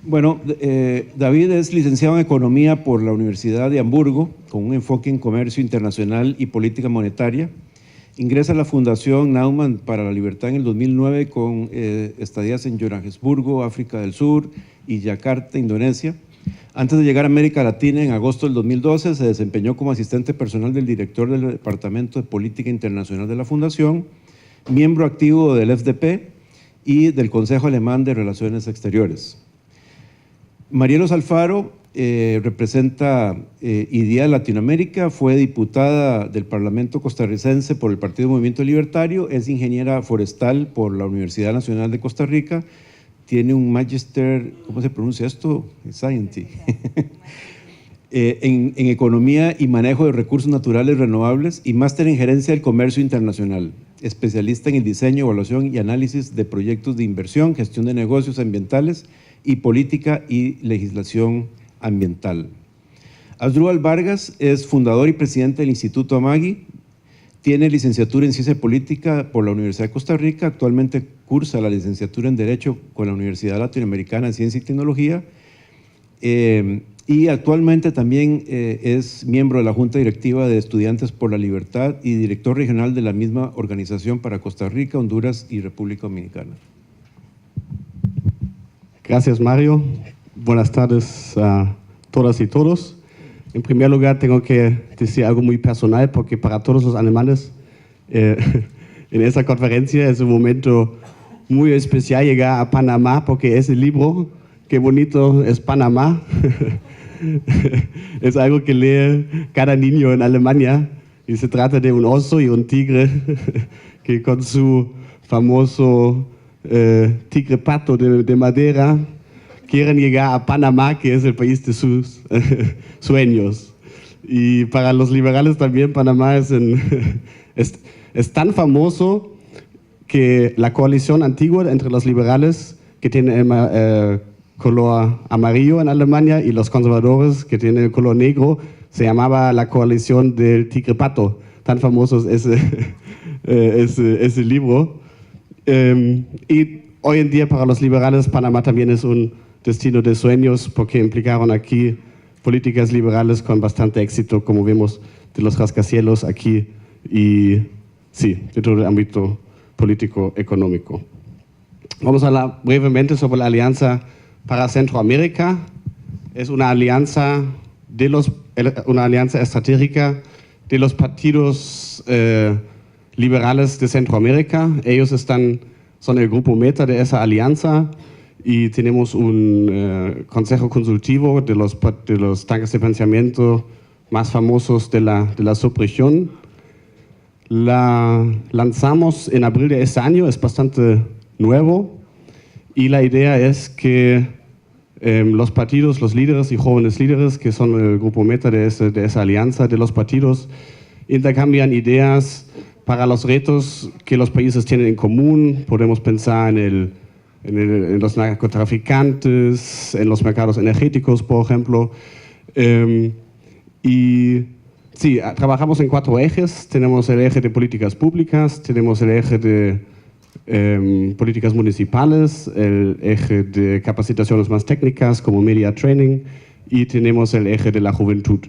Bueno, David es licenciado en Economía por la Universidad de Hamburgo, con un enfoque en comercio internacional y política monetaria. Ingresa a la Fundación Naumann para la Libertad en el 2009 con estadías en Johannesburgo, África del Sur y Yakarta, Indonesia. Antes de llegar a América Latina, en agosto del 2012, se desempeñó como asistente personal del director del Departamento de Política Internacional de la Fundación, miembro activo del FDP y del Consejo Alemán de Relaciones Exteriores. Marielos Alfaro representa IDEA Latinoamérica, fue diputada del Parlamento costarricense por el Partido Movimiento Libertario, es ingeniera forestal por la Universidad Nacional de Costa Rica, tiene un Magister, ¿cómo se pronuncia esto? Science. En Economía y Manejo de Recursos Naturales Renovables y máster en Gerencia del Comercio Internacional, especialista en el diseño, evaluación y análisis de proyectos de inversión, gestión de negocios ambientales y política y legislación ambiental. Asdrúbal Vargas es fundador y presidente del Instituto Amagui, tiene licenciatura en Ciencia Política por la Universidad de Costa Rica, actualmente cursa la licenciatura en Derecho con la Universidad Latinoamericana en Ciencia y Tecnología y actualmente también es miembro de la Junta Directiva de Estudiantes por la Libertad y director regional de la misma organización para Costa Rica, Honduras y República Dominicana. Gracias, Mario. Buenas tardes a todas y todos. En primer lugar, tengo que decir algo muy personal, porque para todos los alemanes en esta conferencia es un momento muy especial llegar a Panamá, porque ese libro, qué bonito es Panamá, es algo que lee cada niño en Alemania, y se trata de un oso y un tigre que con su famoso tigre pato de madera quieren llegar a Panamá, que es el país de sus sueños. Y para los liberales también Panamá es tan famoso que la coalición antigua entre los liberales, que tiene el color amarillo en Alemania, y los conservadores, que tienen el color negro, se llamaba la coalición del tigre pato. Tan famoso es ese libro. Y hoy en día para los liberales Panamá también es un destino de sueños, porque implicaron aquí políticas liberales con bastante éxito, como vemos de los rascacielos aquí, y sí, dentro del ámbito político-económico. Vamos a hablar brevemente sobre la Alianza para Centroamérica. Es una alianza estratégica de los partidos liberales de Centroamérica. Ellos son el grupo meta de esa alianza, y tenemos un consejo consultivo de los tanques de pensamiento más famosos de la subregión. La lanzamos en abril de este año, es bastante nuevo, y la idea es que los partidos, los líderes y jóvenes líderes, que son el grupo meta de esa alianza de los partidos, intercambian ideas para los retos que los países tienen en común. Podemos pensar en los narcotraficantes, en los mercados energéticos, por ejemplo. Y sí, trabajamos en 4 ejes. Tenemos el eje de políticas públicas, tenemos el eje de políticas municipales, el eje de capacitaciones más técnicas como media training, y tenemos el eje de la juventud.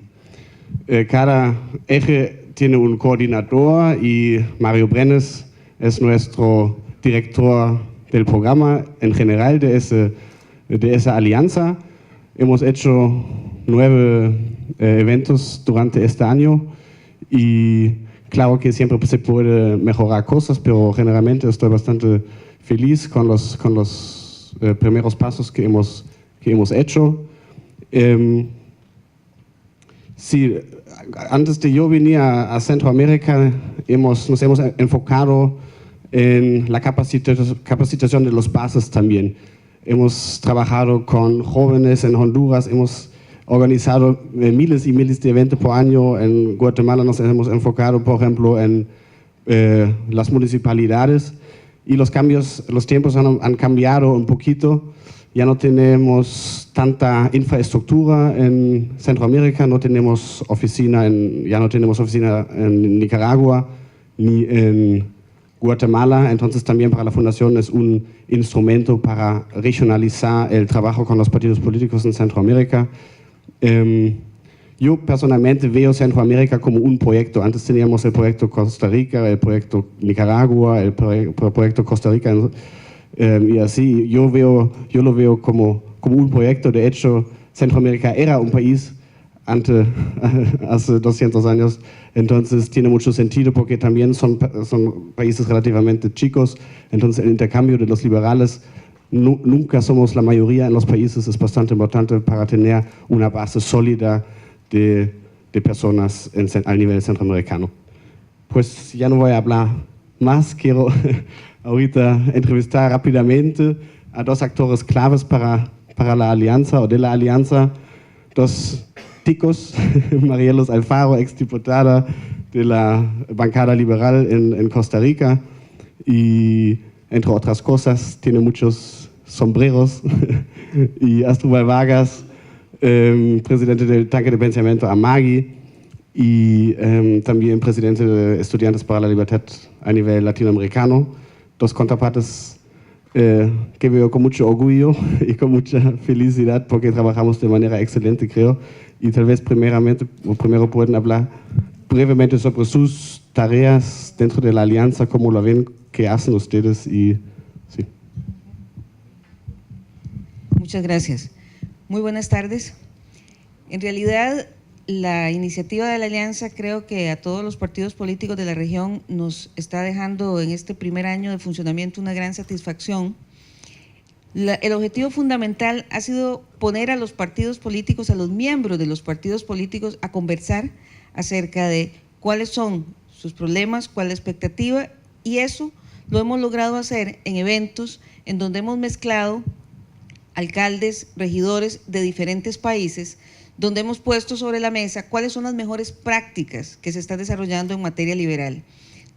Cada eje tiene un coordinador, y Mario Brenes es nuestro director del programa en general de esa alianza. Hemos hecho 9 eventos durante este año, y claro que siempre se puede mejorar cosas, pero generalmente estoy bastante feliz con los primeros pasos que hemos hecho. Sí, antes de yo venir a Centroamérica, nos hemos enfocado en la capacitación de los bases también. Hemos trabajado con jóvenes en Honduras, hemos organizado miles y miles de eventos por año. En Guatemala nos hemos enfocado, por ejemplo, en las municipalidades, y los tiempos han cambiado un poquito, ya no tenemos tanta infraestructura en Centroamérica, ya no tenemos oficina en Nicaragua ni en Guatemala, entonces también para la Fundación es un instrumento para regionalizar el trabajo con los partidos políticos en Centroamérica. Yo personalmente veo Centroamérica como un proyecto. Antes teníamos el proyecto Costa Rica, el proyecto Nicaragua, el proyecto Costa Rica, y así yo lo veo como un proyecto. De hecho, Centroamérica era un país hace 200 años, entonces tiene mucho sentido porque también son países relativamente chicos, entonces el intercambio de los liberales, nunca somos la mayoría en los países, es bastante importante para tener una base sólida de personas al nivel centroamericano. Pues ya no voy a hablar más, quiero ahorita entrevistar rápidamente a dos actores claves para la alianza o de la alianza, dos ticos, Marielos Alfaro, exdiputada de la bancada liberal en Costa Rica y entre otras cosas tiene muchos sombreros, y Asdrúbal Vargas, presidente del Tanque de Pensamiento Amagui y también presidente de Estudiantes para la Libertad a nivel latinoamericano, dos contrapartes que veo con mucho orgullo y con mucha felicidad porque trabajamos de manera excelente, creo, y tal vez primero pueden hablar brevemente sobre sus tareas dentro de la alianza, cómo lo ven, qué hacen ustedes y sí. Muchas gracias. Muy buenas tardes. En realidad, la iniciativa de la Alianza creo que a todos los partidos políticos de la región nos está dejando en este primer año de funcionamiento una gran satisfacción. El objetivo fundamental ha sido poner a los partidos políticos, a los miembros de los partidos políticos a conversar acerca de cuáles son sus problemas, cuál es la expectativa, y eso lo hemos logrado hacer en eventos en donde hemos mezclado alcaldes, regidores de diferentes países, donde hemos puesto sobre la mesa cuáles son las mejores prácticas que se están desarrollando en materia liberal.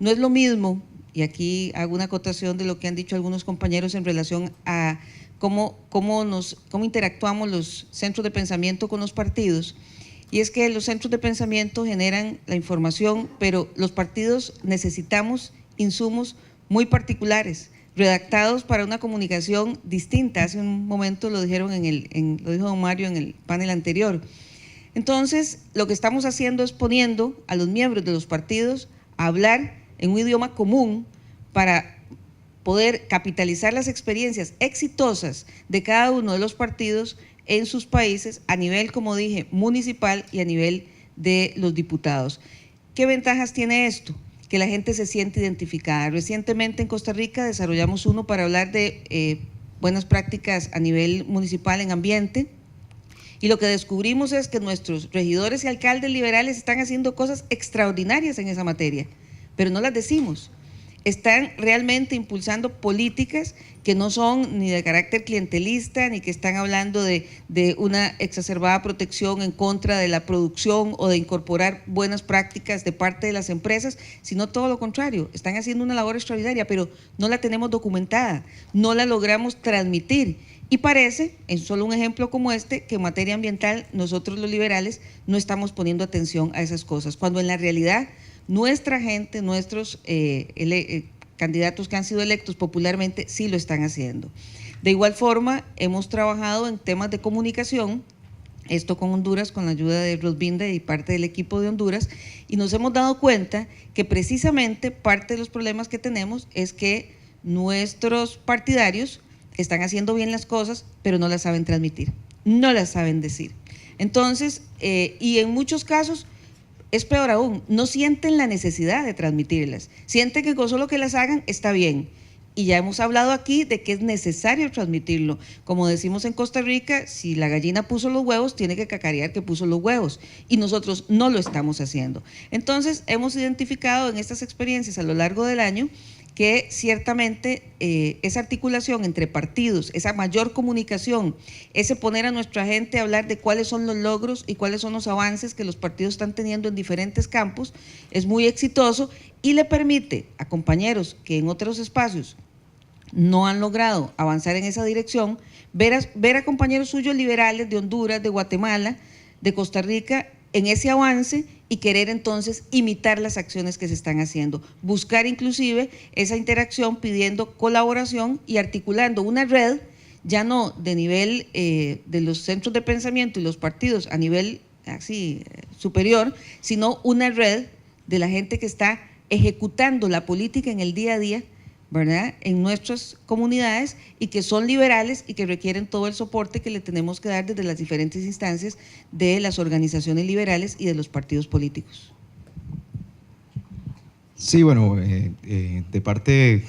No es lo mismo, y aquí hago una acotación de lo que han dicho algunos compañeros en relación a cómo interactuamos los centros de pensamiento con los partidos, y es que los centros de pensamiento generan la información, pero los partidos necesitamos insumos muy particulares, redactados para una comunicación distinta. Hace un momento lo dijeron lo dijo don Mario en el panel anterior. Entonces, lo que estamos haciendo es poniendo a los miembros de los partidos a hablar en un idioma común para poder capitalizar las experiencias exitosas de cada uno de los partidos en sus países a nivel, como dije, municipal y a nivel de los diputados. ¿Qué ventajas tiene esto? Que la gente se siente identificada. Recientemente en Costa Rica desarrollamos uno para hablar de buenas prácticas a nivel municipal en ambiente, y lo que descubrimos es que nuestros regidores y alcaldes liberales están haciendo cosas extraordinarias en esa materia, pero no las decimos. Están realmente impulsando políticas que no son ni de carácter clientelista, ni que están hablando de una exacerbada protección en contra de la producción o de incorporar buenas prácticas de parte de las empresas, sino todo lo contrario. Están haciendo una labor extraordinaria, pero no la tenemos documentada, no la logramos transmitir. Y parece, en solo un ejemplo como este, que en materia ambiental nosotros los liberales no estamos poniendo atención a esas cosas, cuando en la realidad nuestra gente, nuestros candidatos que han sido electos popularmente sí lo están haciendo. De igual forma, hemos trabajado en temas de comunicación, esto con Honduras, con la ayuda de Rosvinda y parte del equipo de Honduras, y nos hemos dado cuenta que precisamente parte de los problemas que tenemos es que nuestros partidarios están haciendo bien las cosas, pero no las saben transmitir, no las saben decir. Entonces, y en muchos casos, es peor aún, no sienten la necesidad de transmitirlas, sienten que con solo que las hagan está bien. Y ya hemos hablado aquí de que es necesario transmitirlo. Como decimos en Costa Rica, si la gallina puso los huevos, tiene que cacarear que puso los huevos. Y nosotros no lo estamos haciendo. Entonces, hemos identificado en estas experiencias a lo largo del año que ciertamente esa articulación entre partidos, esa mayor comunicación, ese poner a nuestra gente a hablar de cuáles son los logros y cuáles son los avances que los partidos están teniendo en diferentes campos, es muy exitoso y le permite a compañeros que en otros espacios no han logrado avanzar en esa dirección, ver a compañeros suyos liberales de Honduras, de Guatemala, de Costa Rica, en ese avance y querer entonces imitar las acciones que se están haciendo. Buscar inclusive esa interacción pidiendo colaboración y articulando una red, ya no de nivel de los centros de pensamiento y los partidos a nivel así superior, sino una red de la gente que está ejecutando la política en el día a día, ¿verdad?, en nuestras comunidades y que son liberales y que requieren todo el soporte que le tenemos que dar desde las diferentes instancias de las organizaciones liberales y de los partidos políticos. Sí, bueno, de parte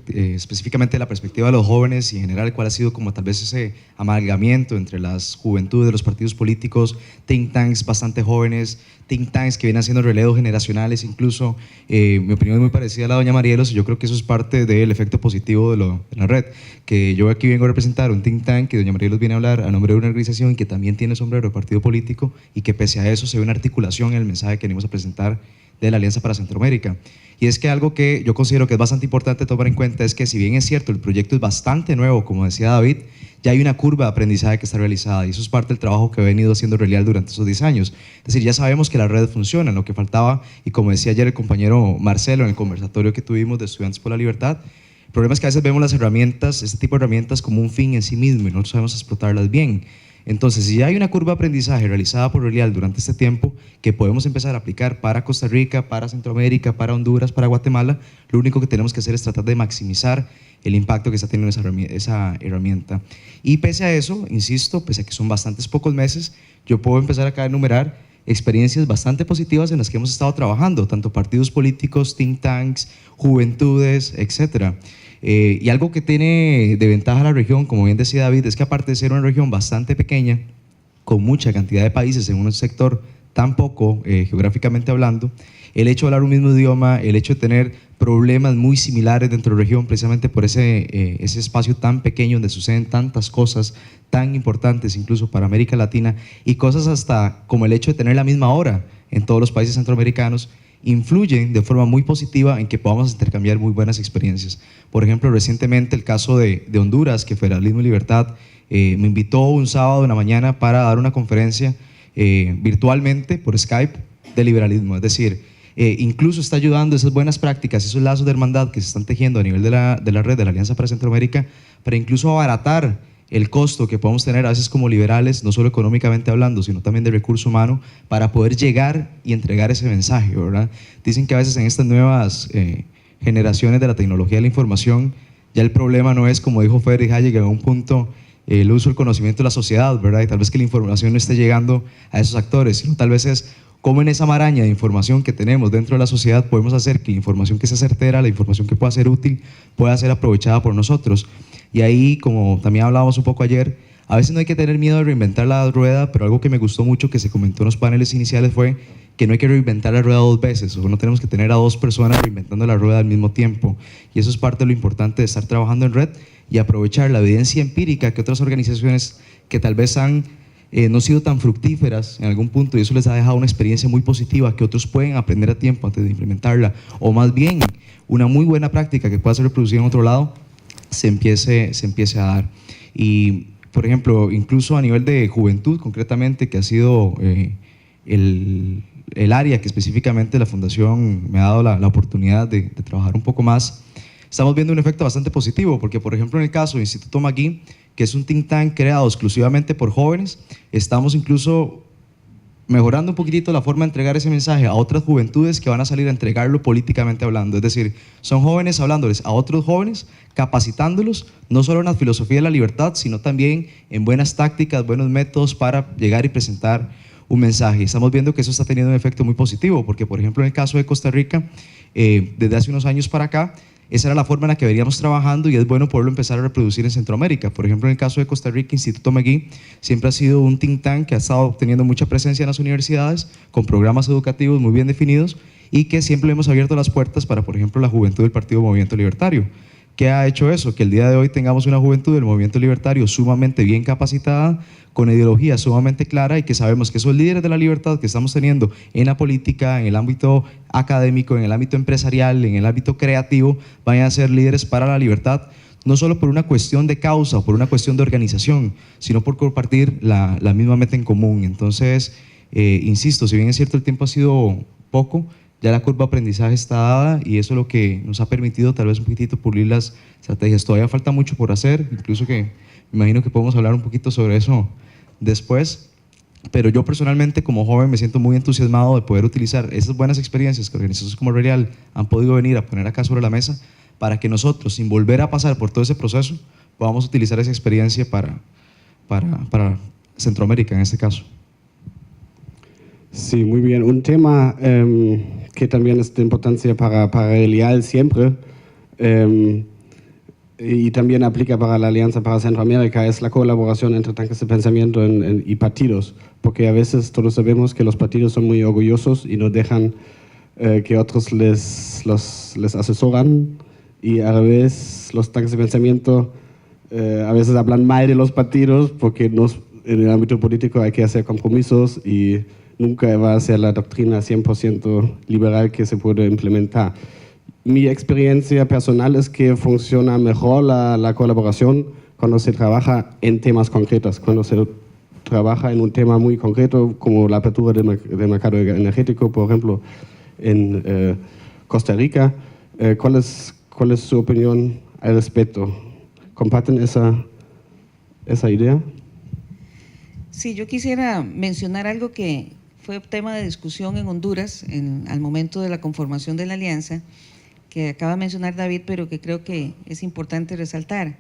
específicamente de la perspectiva de los jóvenes y en general, ¿cuál ha sido como tal vez ese amalgamiento entre las juventudes de los partidos políticos, think tanks bastante jóvenes, think tanks que vienen haciendo relevos generacionales incluso? Mi opinión es muy parecida a la de doña Marielos y yo creo que eso es parte del efecto positivo de la red, que yo aquí vengo a representar un think tank que doña Marielos viene a hablar a nombre de una organización que también tiene sombrero de partido político y que pese a eso se ve una articulación en el mensaje que venimos a presentar de la Alianza para Centroamérica. Y es que algo que yo considero que es bastante importante tomar en cuenta es que si bien es cierto, el proyecto es bastante nuevo, como decía David, ya hay una curva de aprendizaje que está realizada y eso es parte del trabajo que he venido haciendo Relial durante esos 10 años. Es decir, ya sabemos que la red funciona, lo que faltaba, y como decía ayer el compañero Marcelo en el conversatorio que tuvimos de Estudiantes por la Libertad, el problema es que a veces vemos las herramientas, este tipo de herramientas, como un fin en sí mismo y no sabemos explotarlas bien. Entonces, si ya hay una curva de aprendizaje realizada por Relial durante este tiempo que podemos empezar a aplicar para Costa Rica, para Centroamérica, para Honduras, para Guatemala, lo único que tenemos que hacer es tratar de maximizar el impacto que está teniendo esa herramienta. Y pese a eso, insisto, pese a que son bastantes pocos meses, yo puedo empezar acá a enumerar experiencias bastante positivas en las que hemos estado trabajando, tanto partidos políticos, think tanks, juventudes, etcétera. Y algo que tiene de ventaja la región, como bien decía David, es que aparte de ser una región bastante pequeña, con mucha cantidad de países en un sector tan poco geográficamente hablando, el hecho de hablar un mismo idioma, el hecho de tener problemas muy similares dentro de la región, precisamente por ese espacio tan pequeño donde suceden tantas cosas tan importantes incluso para América Latina y cosas hasta como el hecho de tener la misma hora en todos los países centroamericanos, influyen de forma muy positiva en que podamos intercambiar muy buenas experiencias. Por ejemplo, recientemente el caso de Honduras, que Federalismo y Libertad me invitó un sábado en la mañana para dar una conferencia virtualmente por Skype de liberalismo, es decir, incluso está ayudando esas buenas prácticas, esos lazos de hermandad que se están tejiendo a nivel de la red de la Alianza para Centroamérica, para incluso abaratar el costo que podemos tener a veces como liberales, no solo económicamente hablando, sino también de recurso humano, para poder llegar y entregar ese mensaje, ¿verdad? Dicen que a veces en estas nuevas generaciones de la tecnología de la información, ya el problema no es, como dijo Friedrich Hayek, a un punto el uso del conocimiento de la sociedad, ¿verdad? Y tal vez que la información no esté llegando a esos actores, sino tal vez es cómo en esa maraña de información que tenemos dentro de la sociedad podemos hacer que la información que sea certera, la información que pueda ser útil, pueda ser aprovechada por nosotros. Y ahí, como también hablábamos un poco ayer, a veces no hay que tener miedo de reinventar la rueda, pero algo que me gustó mucho que se comentó en los paneles iniciales fue que no hay que reinventar la rueda dos veces, o no tenemos que tener a dos personas reinventando la rueda al mismo tiempo. Y eso es parte de lo importante de estar trabajando en red y aprovechar la evidencia empírica que otras organizaciones que tal vez han no sido tan fructíferas en algún punto y eso les ha dejado una experiencia muy positiva que otros pueden aprender a tiempo antes de implementarla, o más bien una muy buena práctica que pueda ser reproducida en otro lado se empiece a dar. Y por ejemplo, incluso a nivel de juventud concretamente, que ha sido el área que específicamente la Fundación me ha dado la oportunidad de trabajar un poco más, estamos viendo un efecto bastante positivo, porque por ejemplo en el caso del Instituto Magui, que es un think tank creado exclusivamente por jóvenes, estamos incluso mejorando un poquitito la forma de entregar ese mensaje a otras juventudes que van a salir a entregarlo políticamente hablando. Es decir, son jóvenes hablándoles a otros jóvenes, capacitándolos, no solo en la filosofía de la libertad, sino también en buenas tácticas, buenos métodos para llegar y presentar un mensaje. Estamos viendo que eso está teniendo un efecto muy positivo, porque por ejemplo en el caso de Costa Rica, desde hace unos años para acá, esa era la forma en la que veníamos trabajando y es bueno poderlo empezar a reproducir en Centroamérica. Por ejemplo, en el caso de Costa Rica, Instituto Magui siempre ha sido un think tank que ha estado teniendo mucha presencia en las universidades, con programas educativos muy bien definidos y que siempre hemos abierto las puertas para, por ejemplo, la juventud del Partido Movimiento Libertario. ¿Qué ha hecho eso? Que el día de hoy tengamos una juventud del Movimiento Libertario sumamente bien capacitada, con ideología sumamente clara y que sabemos que esos líderes de la libertad que estamos teniendo en la política, en el ámbito académico, en el ámbito empresarial, en el ámbito creativo, vayan a ser líderes para la libertad, no solo por una cuestión de causa o por una cuestión de organización, sino por compartir la misma meta en común. Entonces, insisto, si bien es cierto el tiempo ha sido poco, ya la curva de aprendizaje está dada y eso es lo que nos ha permitido tal vez un poquitito pulir las estrategias. Todavía falta mucho por hacer, incluso que me imagino que podemos hablar un poquito sobre eso después, pero yo personalmente como joven me siento muy entusiasmado de poder utilizar esas buenas experiencias que organizaciones como Real han podido venir a poner acá sobre la mesa para que nosotros, sin volver a pasar por todo ese proceso, podamos utilizar esa experiencia para Centroamérica en este caso. Sí, muy bien. Un tema que también es de importancia para Real siempre y también aplica para la Alianza para Centroamérica es la colaboración entre tanques de pensamiento y partidos, porque a veces todos sabemos que los partidos son muy orgullosos y no dejan que otros les asesoran, y a veces los tanques de pensamiento a veces hablan mal de los partidos porque en el ámbito político hay que hacer compromisos y nunca va a ser la doctrina 100% liberal que se puede implementar. Mi experiencia personal es que funciona mejor la colaboración cuando se trabaja en temas concretos, cuando se trabaja en un tema muy concreto como la apertura del mercado energético, por ejemplo, en Costa Rica. ¿Cuál es su opinión al respecto? ¿Comparten esa idea? Sí, yo quisiera mencionar algo que fue tema de discusión en Honduras al momento de la conformación de la alianza, que acaba de mencionar David, pero que creo que es importante resaltar.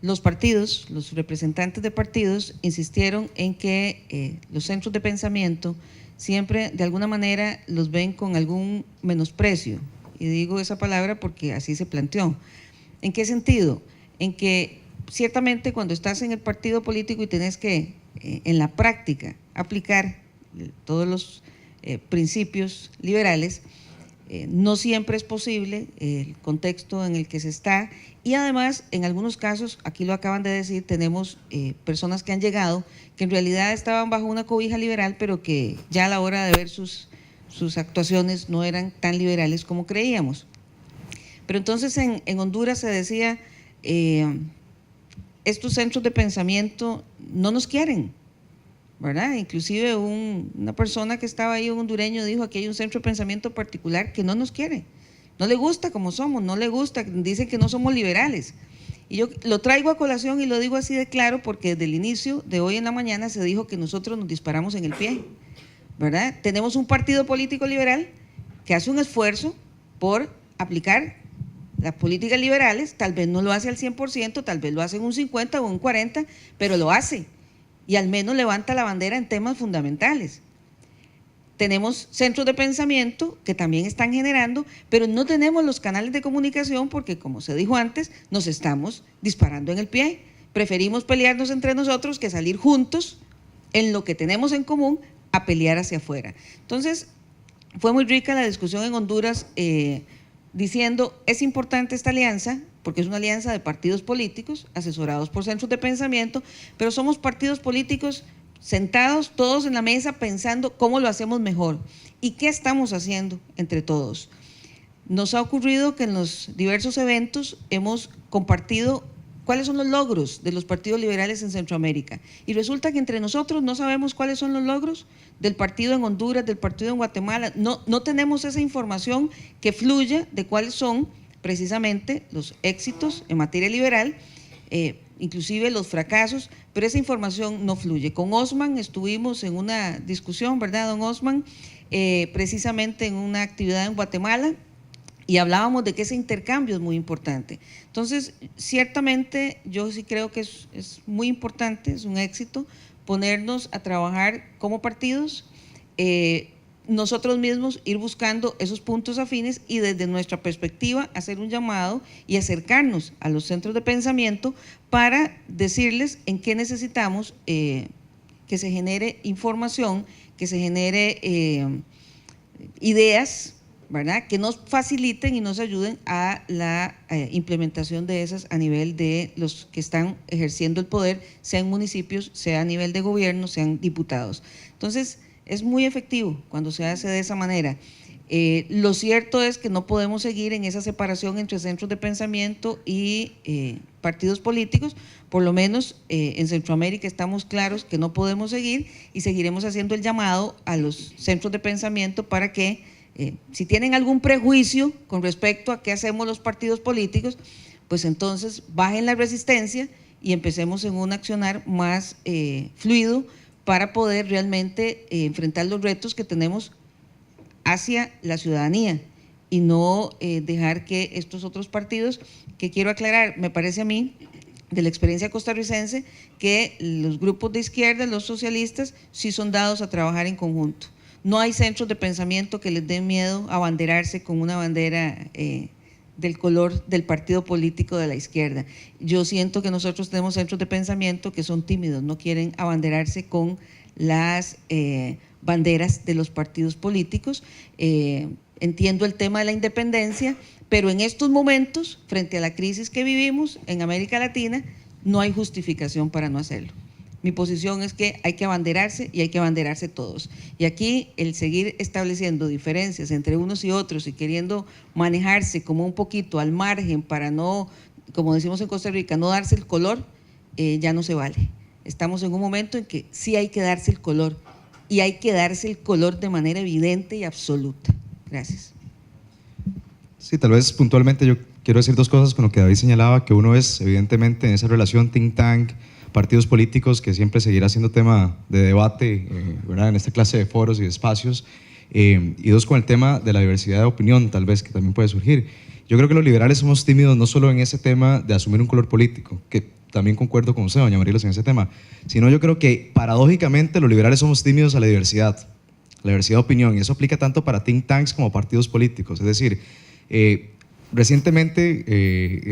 Los partidos, los representantes de partidos, insistieron en que los centros de pensamiento siempre, de alguna manera, los ven con algún menosprecio. Y digo esa palabra porque así se planteó. ¿En qué sentido? En que ciertamente cuando estás en el partido político y tenés que, en la práctica, aplicar todos los principios liberales, no siempre es posible el contexto en el que se está, y además en algunos casos, aquí lo acaban de decir, tenemos personas que han llegado que en realidad estaban bajo una cobija liberal, pero que ya a la hora de ver sus actuaciones no eran tan liberales como creíamos. Pero entonces en Honduras se decía, estos centros de pensamiento no nos quieren, ¿verdad? Inclusive una persona que estaba ahí, un hondureño, dijo: aquí hay un centro de pensamiento particular que no nos quiere, no le gusta como somos, no le gusta, dice que no somos liberales. Y yo lo traigo a colación y lo digo así de claro porque desde el inicio de hoy en la mañana se dijo que nosotros nos disparamos en el pie, ¿verdad? Tenemos un partido político liberal que hace un esfuerzo por aplicar las políticas liberales, tal vez no lo hace al 100%, tal vez lo hace en un 50 o un 40%, pero lo hace. Y al menos levanta la bandera en temas fundamentales. Tenemos centros de pensamiento que también están generando, pero no tenemos los canales de comunicación porque, como se dijo antes, nos estamos disparando en el pie. Preferimos pelearnos entre nosotros que salir juntos en lo que tenemos en común a pelear hacia afuera. Entonces, fue muy rica la discusión en Honduras diciendo: es importante esta alianza, porque es una alianza de partidos políticos asesorados por centros de pensamiento, pero somos partidos políticos sentados todos en la mesa pensando cómo lo hacemos mejor y qué estamos haciendo entre todos. Nos ha ocurrido que en los diversos eventos hemos compartido cuáles son los logros de los partidos liberales en Centroamérica, y resulta que entre nosotros no sabemos cuáles son los logros del partido en Honduras, del partido en Guatemala. No tenemos esa información que fluya de cuáles son precisamente los éxitos en materia liberal, inclusive los fracasos, pero esa información no fluye. Con Osman estuvimos en una discusión, ¿verdad, don Osman? Precisamente en una actividad en Guatemala, y hablábamos de que ese intercambio es muy importante. Entonces, ciertamente yo sí creo que es muy importante, es un éxito ponernos a trabajar como partidos, nosotros mismos ir buscando esos puntos afines y desde nuestra perspectiva hacer un llamado y acercarnos a los centros de pensamiento para decirles en qué necesitamos que se genere información, que se genere ideas, ¿verdad?, que nos faciliten y nos ayuden a la implementación de esas a nivel de los que están ejerciendo el poder, sea en municipios, sea a nivel de gobierno, sean diputados. Entonces, es muy efectivo cuando se hace de esa manera. Lo cierto es que no podemos seguir en esa separación entre centros de pensamiento y partidos políticos. Por lo menos en Centroamérica estamos claros que no podemos seguir, y seguiremos haciendo el llamado a los centros de pensamiento para que, si tienen algún prejuicio con respecto a qué hacemos los partidos políticos, pues entonces bajen la resistencia y empecemos en un accionar más fluido para poder realmente enfrentar los retos que tenemos hacia la ciudadanía, y no dejar que estos otros partidos, que quiero aclarar, me parece a mí, de la experiencia costarricense, que los grupos de izquierda, los socialistas, sí son dados a trabajar en conjunto. No hay centros de pensamiento que les den miedo a abanderarse con una bandera del color del partido político de la izquierda. Yo siento que nosotros tenemos centros de pensamiento que son tímidos, no quieren abanderarse con las banderas de los partidos políticos. Entiendo el tema de la independencia, pero en estos momentos, frente a la crisis que vivimos en América Latina, no hay justificación para no hacerlo. Mi posición es que hay que abanderarse, y hay que abanderarse todos. Y aquí el seguir estableciendo diferencias entre unos y otros y queriendo manejarse como un poquito al margen para no, como decimos en Costa Rica, no darse el color, ya no se vale. Estamos en un momento en que sí hay que darse el color, y hay que darse el color de manera evidente y absoluta. Gracias. Sí, tal vez puntualmente yo quiero decir dos cosas con lo que David señalaba, que uno es evidentemente en esa relación think tank, partidos políticos, que siempre seguirá siendo tema de debate, ¿verdad?, en esta clase de foros y de espacios, y dos, con el tema de la diversidad de opinión, tal vez, que también puede surgir. Yo creo que los liberales somos tímidos no solo en ese tema de asumir un color político, que también concuerdo con usted, doña Mariela, en ese tema, sino yo creo que paradójicamente los liberales somos tímidos a la diversidad de opinión, y eso aplica tanto para think tanks como partidos políticos. Es decir, recientemente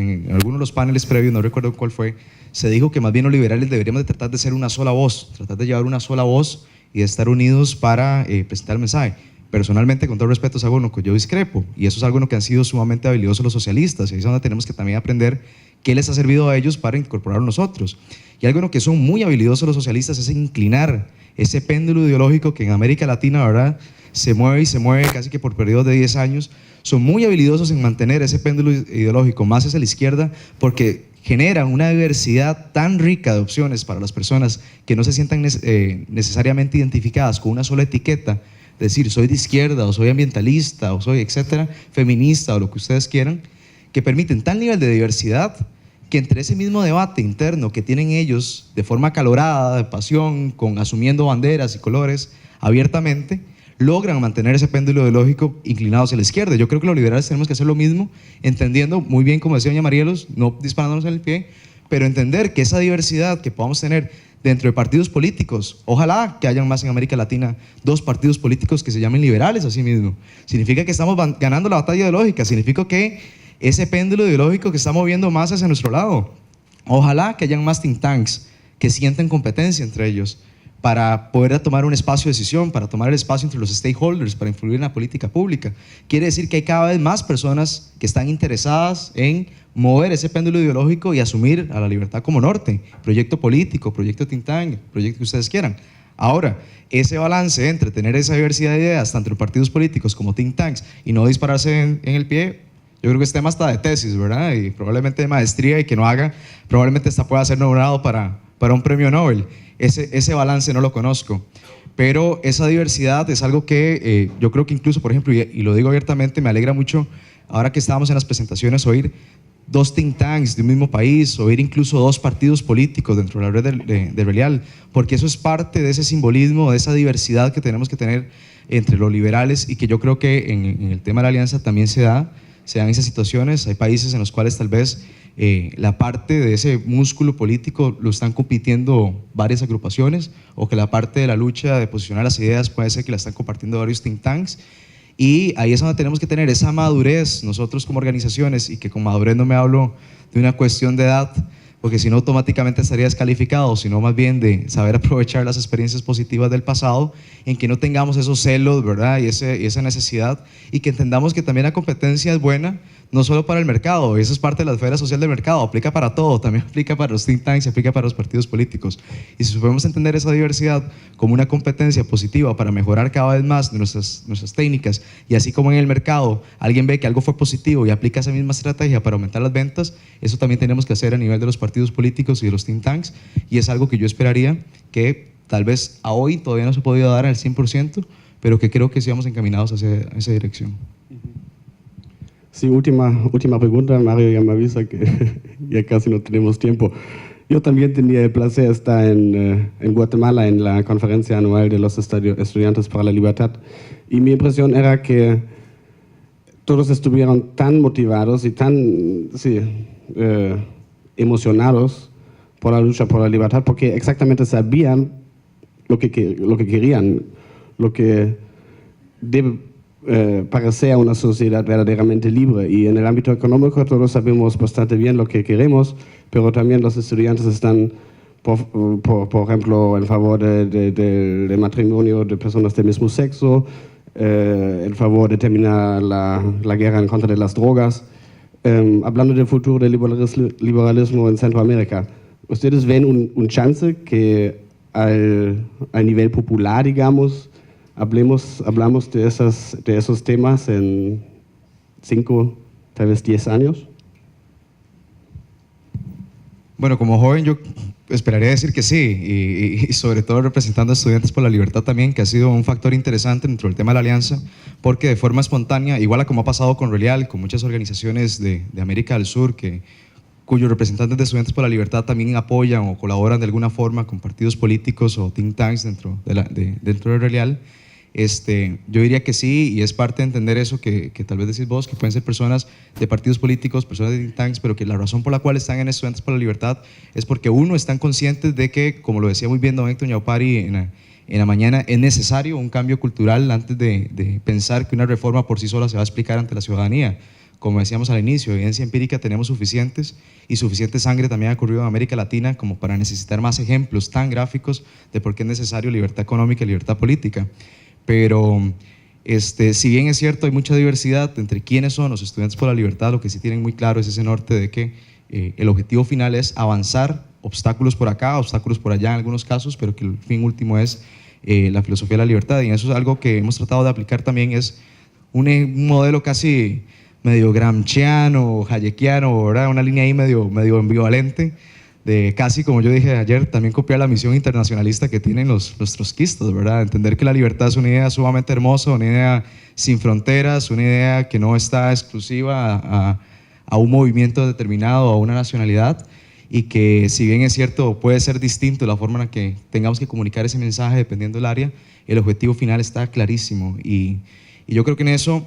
en algunos de los paneles previos, no recuerdo cuál fue, se dijo que más bien los liberales deberíamos de tratar de ser una sola voz, tratar de llevar una sola voz y de estar unidos para presentar el mensaje. Personalmente, con todo respeto, es algo en lo que yo discrepo, y eso es algo en lo que han sido sumamente habilidosos los socialistas, y ahí es donde tenemos que también aprender qué les ha servido a ellos para incorporar a nosotros. Y algo en lo que son muy habilidosos los socialistas es inclinar ese péndulo ideológico que en América Latina, ¿verdad?, se mueve y se mueve casi que por periodos de 10 años. Son muy habilidosos en mantener ese péndulo ideológico más hacia la izquierda, porque generan una diversidad tan rica de opciones para las personas que no se sientan necesariamente identificadas con una sola etiqueta, decir soy de izquierda o soy ambientalista o soy etcétera, feminista o lo que ustedes quieran, que permiten tal nivel de diversidad que entre ese mismo debate interno que tienen ellos de forma acalorada, de pasión, asumiendo banderas y colores abiertamente, logran mantener ese péndulo ideológico inclinado hacia la izquierda. Yo creo que los liberales tenemos que hacer lo mismo, entendiendo muy bien, como decía doña Marielos, no disparándonos en el pie, pero entender que esa diversidad que podamos tener dentro de partidos políticos, ojalá que hayan más en América Latina, 2 partidos políticos que se llamen liberales a sí mismo, significa que estamos ganando la batalla ideológica, significa que ese péndulo ideológico que está moviendo más hacia nuestro lado. Ojalá que hayan más think tanks que sienten competencia entre ellos para poder tomar un espacio de decisión, para tomar el espacio entre los stakeholders, para influir en la política pública. Quiere decir que hay cada vez más personas que están interesadas en mover ese péndulo ideológico y asumir a la libertad como norte, proyecto político, proyecto think tank, proyecto que ustedes quieran. Ahora, ese balance entre tener esa diversidad de ideas, tanto en partidos políticos como think tanks, y no dispararse en el pie, yo creo que es tema hasta de tesis, ¿verdad? Y probablemente de maestría, y que no haga, probablemente hasta pueda ser nombrado para un premio Nobel. Ese balance no lo conozco, pero esa diversidad es algo que yo creo que incluso, por ejemplo, y lo digo abiertamente, me alegra mucho, ahora que estábamos en las presentaciones, oír 2 think tanks de un mismo país, oír incluso 2 partidos políticos dentro de la red de Relial, porque eso es parte de ese simbolismo, de esa diversidad que tenemos que tener entre los liberales, y que yo creo que en el tema de la alianza también se dan esas situaciones. Hay países en los cuales tal vez la parte de ese músculo político lo están compitiendo varias agrupaciones, o que la parte de la lucha de posicionar las ideas puede ser que la están compartiendo varios think tanks, y ahí es donde tenemos que tener esa madurez nosotros como organizaciones, y que con madurez no me hablo de una cuestión de edad, porque si no automáticamente estaría descalificado, sino más bien de saber aprovechar las experiencias positivas del pasado, en que no tengamos esos celos, ¿verdad?, y esa necesidad, y que entendamos que también la competencia es buena, no solo para el mercado, eso es parte de la esfera social del mercado, aplica para todo, también aplica para los think tanks, aplica para los partidos políticos. Y si podemos entender esa diversidad como una competencia positiva para mejorar cada vez más nuestras técnicas, y así como en el mercado alguien ve que algo fue positivo y aplica esa misma estrategia para aumentar las ventas, eso también tenemos que hacer a nivel de los partidos políticos y de los think tanks, y es algo que yo esperaría que tal vez a hoy todavía no se ha podido dar al 100%, pero que creo que sí vamos encaminados hacia esa dirección. Sí, última pregunta, Mario ya me avisa que ya casi no tenemos tiempo. Yo también tenía el placer de estar en Guatemala en la conferencia anual de los Estudiantes para la Libertad, y mi impresión era que todos estuvieron tan motivados y tan emocionados por la lucha por la libertad, porque exactamente sabían lo que querían, lo que debe parecer una sociedad verdaderamente libre. Y en el ámbito económico todos sabemos bastante bien lo que queremos, pero también los estudiantes están, por ejemplo, en favor del matrimonio de personas del mismo sexo, en favor de terminar la guerra en contra de las drogas. Hablando del futuro del liberalismo en Centroamérica, ¿ustedes ven un chance que al nivel popular, digamos, hablamos de esos temas en 5, tal vez 10 años? Bueno, como joven yo esperaría decir que sí, y sobre todo representando a Estudiantes por la Libertad también, que ha sido un factor interesante dentro del tema de la alianza, porque de forma espontánea, igual a como ha pasado con Relial, con muchas organizaciones de América del Sur, cuyos representantes de Estudiantes por la Libertad también apoyan o colaboran de alguna forma con partidos políticos o think tanks dentro de Relial, yo diría que sí, y es parte de entender eso que tal vez decís vos, que pueden ser personas de partidos políticos, personas de think tanks, pero que la razón por la cual están en Estudiantes por la Libertad es porque uno, están conscientes de que, como lo decía muy bien don Héctor Ñaupari en la mañana, es necesario un cambio cultural antes de pensar que una reforma por sí sola se va a explicar ante la ciudadanía. Como decíamos al inicio, evidencia empírica tenemos suficientes, y suficiente sangre también ha ocurrido en América Latina como para necesitar más ejemplos tan gráficos de por qué es necesario libertad económica y libertad política. Pero si bien es cierto, hay mucha diversidad entre quiénes son los Estudiantes por la Libertad, lo que sí tienen muy claro es ese norte de que el objetivo final es avanzar, obstáculos por acá, obstáculos por allá en algunos casos, pero que el fin último es la filosofía de la libertad. Y eso es algo que hemos tratado de aplicar también, es un modelo casi medio gramsciano, hayekiano, ¿verdad? Una línea ahí medio ambivalente, de casi, como yo dije ayer, también copiar la misión internacionalista que tienen los trotskistas, ¿verdad? Entender que la libertad es una idea sumamente hermosa, una idea sin fronteras, una idea que no está exclusiva a un movimiento determinado, a una nacionalidad, y que, si bien es cierto, puede ser distinto la forma en la que tengamos que comunicar ese mensaje dependiendo del área, el objetivo final está clarísimo. Y yo creo que en eso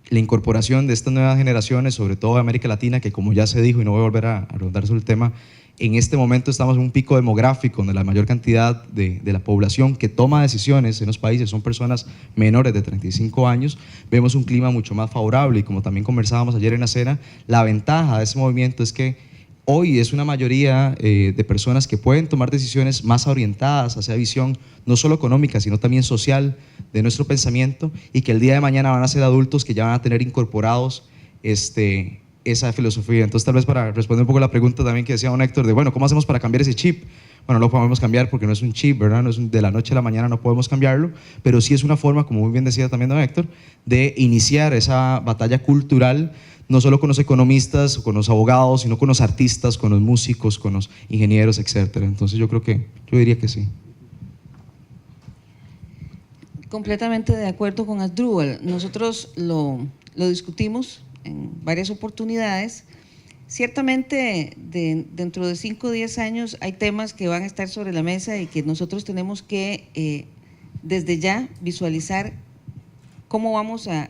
la incorporación de estas nuevas generaciones, sobre todo de América Latina, que, como ya se dijo, y no voy a volver a rondar sobre el tema, en este momento estamos en un pico demográfico donde la mayor cantidad de la población que toma decisiones en los países son personas menores de 35 años, vemos un clima mucho más favorable. Y como también conversábamos ayer en la cena, la ventaja de ese movimiento es que hoy es una mayoría de personas que pueden tomar decisiones más orientadas hacia visión no solo económica, sino también social de nuestro pensamiento, y que el día de mañana van a ser adultos que ya van a tener incorporados esa filosofía. Entonces, tal vez para responder un poco la pregunta también que decía don Héctor, de bueno, ¿cómo hacemos para cambiar ese chip? Bueno, no lo podemos cambiar porque no es un chip, ¿verdad? No es de la noche a la mañana, no podemos cambiarlo, pero sí es una forma, como muy bien decía también don Héctor, de iniciar esa batalla cultural, no solo con los economistas o con los abogados, sino con los artistas, con los músicos, con los ingenieros, etcétera. Entonces yo diría que sí. Completamente de acuerdo con Asdrúbal. Nosotros lo discutimos en varias oportunidades. Ciertamente, dentro de 5 o 10 años hay temas que van a estar sobre la mesa y que nosotros tenemos que desde ya visualizar cómo vamos a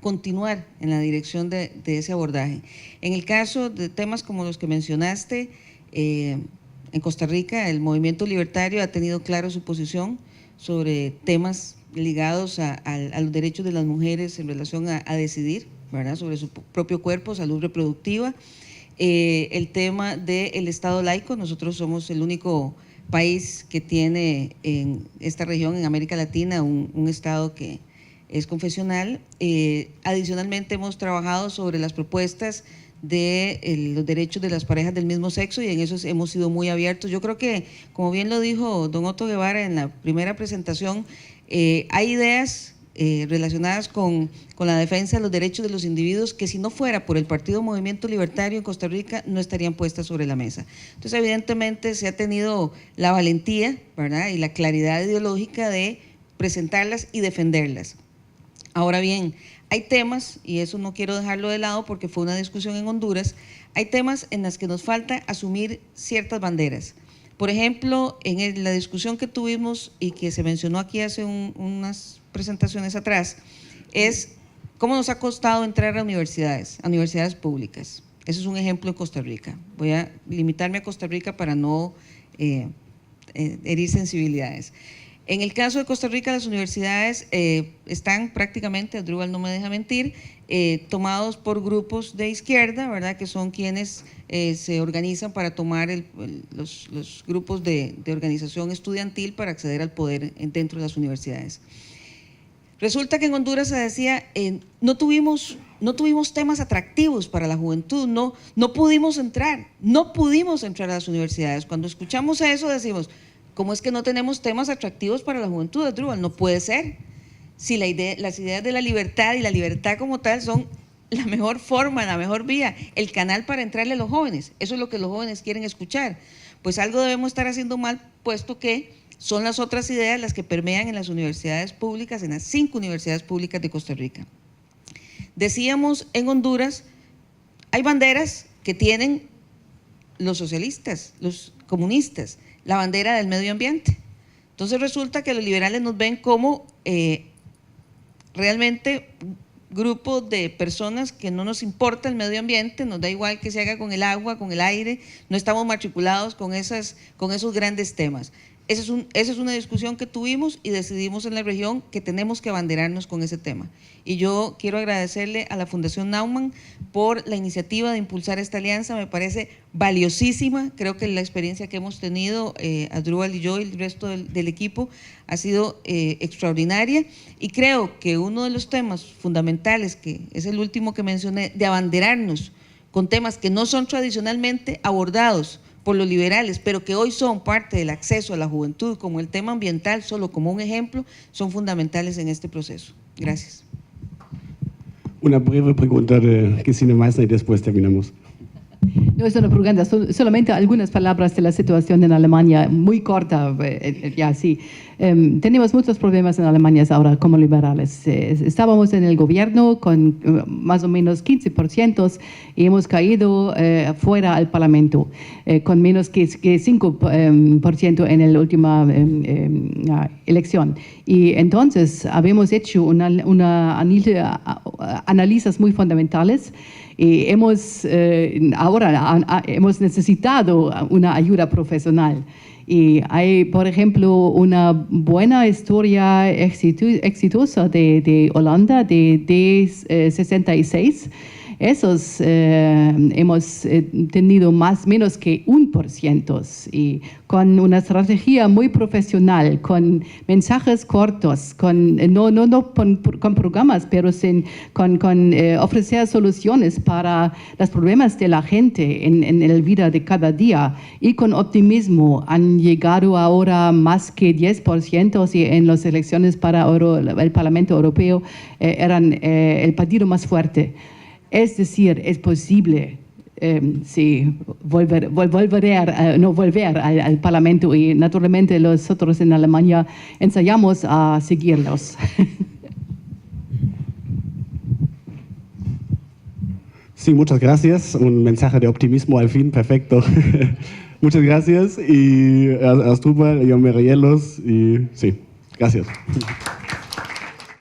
continuar en la dirección de ese abordaje. En el caso de temas como los que mencionaste, en Costa Rica el movimiento libertario ha tenido claro su posición sobre temas ligados a los derechos de las mujeres en relación a decidir, ¿verdad?, sobre su propio cuerpo, salud reproductiva. El tema del Estado laico, nosotros somos el único país que tiene en esta región, en América Latina, un Estado que es confesional. Adicionalmente hemos trabajado sobre las propuestas de los derechos de las parejas del mismo sexo y en eso hemos sido muy abiertos. Yo creo que, como bien lo dijo don Otto Guevara en la primera presentación, hay ideas relacionadas con la defensa de los derechos de los individuos que si no fuera por el Partido Movimiento Libertario en Costa Rica no estarían puestas sobre la mesa. Entonces evidentemente se ha tenido la valentía, ¿verdad?, y la claridad ideológica de presentarlas y defenderlas. Ahora bien, hay temas, y eso no quiero dejarlo de lado porque fue una discusión en Honduras, hay temas en las que nos falta asumir ciertas banderas. Por ejemplo, en la discusión que tuvimos y que se mencionó aquí hace unas presentaciones atrás, es cómo nos ha costado entrar a universidades públicas. Ese es un ejemplo en Costa Rica. Voy a limitarme a Costa Rica para no herir sensibilidades. En el caso de Costa Rica, las universidades están prácticamente, Asdrúbal no me deja mentir, tomados por grupos de izquierda, ¿verdad?, que son quienes se organizan para tomar los grupos de organización estudiantil para acceder al poder dentro de las universidades. Resulta que en Honduras se decía, no tuvimos temas atractivos para la juventud, no pudimos entrar a las universidades. Cuando escuchamos eso decimos, ¿cómo es que no tenemos temas atractivos para la juventud, Asdrúbal? No puede ser. Si las ideas de la libertad y la libertad como tal son la mejor forma, la mejor vía, el canal para entrarle a los jóvenes. Eso es lo que los jóvenes quieren escuchar. Pues algo debemos estar haciendo mal, puesto que son las otras ideas las que permean en las universidades públicas, en las 5 universidades públicas de Costa Rica. Decíamos, en Honduras hay banderas que tienen los socialistas, los comunistas, la bandera del medio ambiente. Entonces resulta que los liberales nos ven como realmente grupo de personas que no nos importa el medio ambiente, nos da igual que se haga con el agua, con el aire, no estamos matriculados con esos grandes temas. Esa es una discusión que tuvimos y decidimos en la región que tenemos que abanderarnos con ese tema. Y yo quiero agradecerle a la Fundación Naumann por la iniciativa de impulsar esta alianza, me parece valiosísima. Creo que la experiencia que hemos tenido, Asdrúbal y yo y el resto del equipo, ha sido extraordinaria. Y creo que uno de los temas fundamentales, que es el último que mencioné, de abanderarnos con temas que no son tradicionalmente abordados por los liberales, pero que hoy son parte del acceso a la juventud, como el tema ambiental, solo como un ejemplo, son fundamentales en este proceso. Gracias. Una breve pregunta de Gesine Meissner y después terminamos. No es una pregunta, solamente algunas palabras de la situación en Alemania, muy corta, ya sí. Tenemos muchos problemas en Alemania ahora como liberales. Estábamos en el gobierno con más o menos 15% y hemos caído fuera al Parlamento, con menos que 5% en la última elección. Y entonces habíamos hecho una análisis muy fundamentales. Y ahora hemos necesitado una ayuda profesional. Y hay, por ejemplo, una buena historia exitosa de Holanda de 66. Esos hemos tenido menos que 1%, y con una estrategia muy profesional, con mensajes cortos, no con programas, pero con ofrecer soluciones para los problemas de la gente en la vida de cada día, y con optimismo han llegado ahora más que 10%, y en las elecciones para el Parlamento Europeo eran el partido más fuerte. Es decir, es posible volver al Parlamento, y naturalmente nosotros en Alemania ensayamos a seguirlos. Sí, muchas gracias. Un mensaje de optimismo al fin, perfecto. Muchas gracias. Y Asdrúbal, yo me Rielos, y sí, gracias.